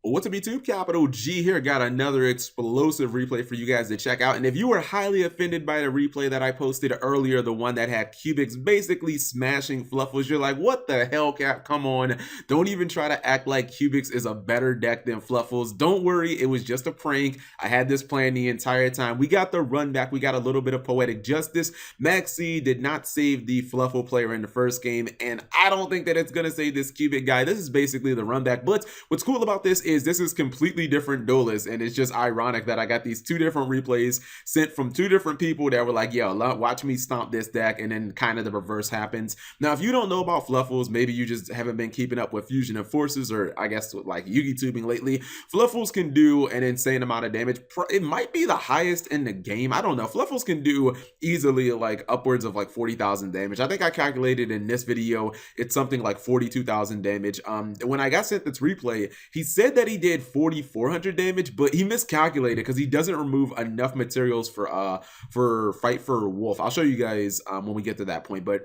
What's up, YouTube? Capital G here. Got another explosive replay for you guys to check out. And if you were highly offended by the replay that I posted earlier, the one that had Cubics basically smashing Fluffals, you're like, what the hell, Cap? Come on. Don't even try to act like Cubics is a better deck than Fluffals. Don't worry. It was just a prank. I had this plan the entire time. We got the run back. We got a little bit of poetic justice. Maxi did not save the Fluffal player in the first game. And I don't think that it's going to save this Cubic guy. This is basically the run back. But what's cool about this is this is completely different duelists, and it's just ironic that I got these two different replays sent from two different people that were like, yo, watch me stomp this deck, and then kind of the reverse happens. Now, if you don't know about Fluffals, maybe you just haven't been keeping up with Fusion and Forces, or I guess like Yu-Gi tubing lately. Fluffals can do an insane amount of damage. It might be the highest in the game. I don't know. Fluffals can do easily like upwards of like 40,000 damage. I think I calculated in this video, it's something like 42,000 damage. When I got sent this replay, he said that he did 4,400 damage, but he miscalculated because he doesn't remove enough materials for Fight for Wolf. I'll show you guys when we get to that point, but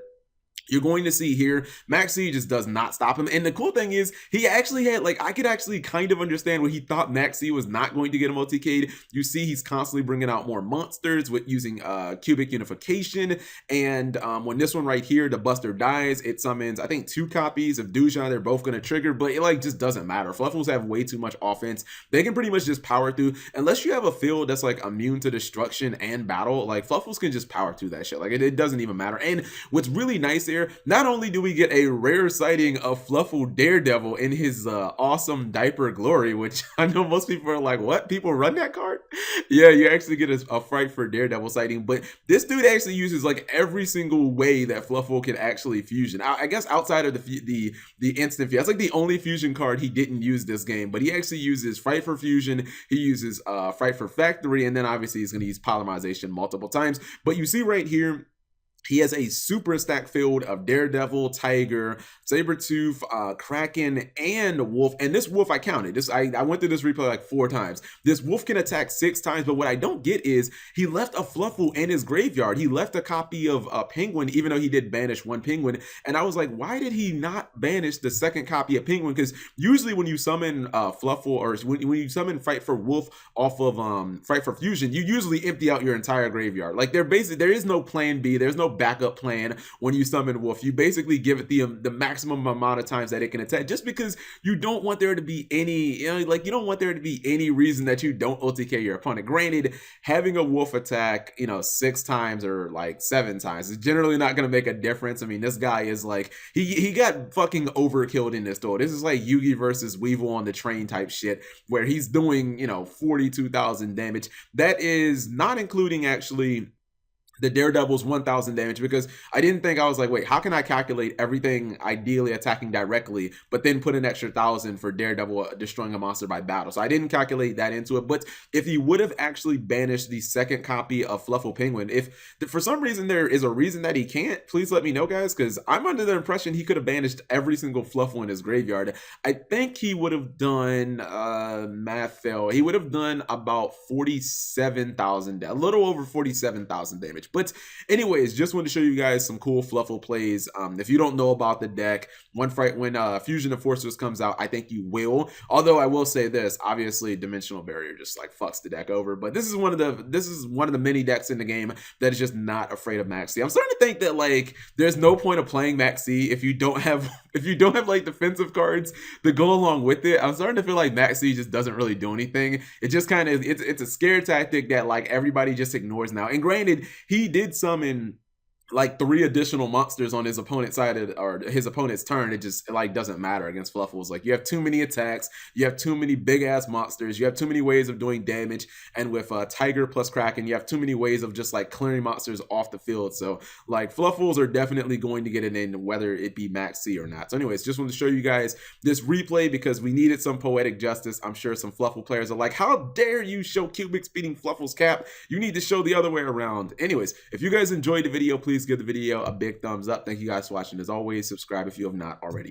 you're going to see here, Maxi just does not stop him. And the cool thing is, he actually had, like, I could actually kind of understand when he thought Maxi was not going to get a multi-cade. You see he's constantly bringing out more monsters with using cubic unification. And when this one right here, the Buster dies, it summons, I think, 2 copies of Dujan. They're both going to trigger, but it, like, just doesn't matter. Fluffals have way too much offense. They can pretty much just power through. Unless you have a field that's, like, immune to destruction and battle, like, Fluffals can just power through that shit. Like, it doesn't even matter. And what's really nice here, not only do we get a rare sighting of Fluffal Daredevil in his awesome diaper glory, which I know most people are like, what? People run that card? Yeah, you actually get a Fright for Daredevil sighting, but this dude actually uses like every single way that Fluffal can actually fusion. I guess outside of the instant fusion, that's like the only fusion card he didn't use this game, but he actually uses Fright for Fusion, he uses Fright for Factory, and then obviously he's going to use Polymerization multiple times. But you see right here, he has a super stack field of Daredevil, Tiger, Sabretooth, Kraken, and Wolf. And this Wolf I counted. I went through this replay like 4 times. This Wolf can attack 6 times, but what I don't get is he left a Fluffal in his graveyard. He left a copy of Penguin, even though he did banish 1 Penguin. And I was like, why did he not banish the second copy of Penguin? Because usually when you summon Fluffal, or when you summon Fight for Wolf off of Fight for Fusion, you usually empty out your entire graveyard. Like there is no plan B. There's no backup plan when you summon Wolf. You basically give it the maximum amount of times that it can attack, just because you don't want there to be any, you don't want there to be any reason that you don't OTK your opponent. Granted, having a Wolf attack, 6 times or like 7 times is generally not going to make a difference. I mean, this guy is like, he got fucking overkilled in this duel. This is like Yugi versus Weevil on the train type shit, where he's doing, 42,000 damage. That is not including actually the Daredevil's 1,000 damage, because I was like, wait, how can I calculate everything ideally attacking directly, but then put an extra 1,000 for Daredevil destroying a monster by battle? So I didn't calculate that into it. But if he would have actually banished the second copy of Fluffal Penguin, if for some reason there is a reason that he can't, please let me know, guys, because I'm under the impression he could have banished every single Fluffal in his graveyard. I think he would have done, math fail, he would have done about 47,000, a little over 47,000 damage. But anyways, just wanted to show you guys some cool Fluffal plays. If you don't know about the deck, when Fusion of Forces comes out, I think you will. Although I will say this, obviously Dimensional Barrier just like fucks the deck over. But this is one of the many decks in the game that is just not afraid of Maxi. I'm starting to think that like there's no point of playing Maxi if you don't have like defensive cards that go along with it. I'm starting to feel like Maxi just doesn't really do anything. It just kind of it's a scare tactic that like everybody just ignores now. And granted, he did summon like 3 additional monsters on his opponent's side or his opponent's turn. It just like doesn't matter against Fluffals. Like you have too many attacks, you have too many big ass monsters, you have too many ways of doing damage, and with Tiger plus Kraken, you have too many ways of just like clearing monsters off the field. So like Fluffals are definitely going to get it in, whether it be Maxi or not. So anyways, just wanted to show you guys this replay because we needed some poetic justice. I'm sure some Fluffal players are like, how dare you show Cubics beating Fluffals, Cap? You need to show the other way around. Anyways, if you guys enjoyed the video, please give the video a big thumbs up. Thank you guys for watching. As always, subscribe if you have not already.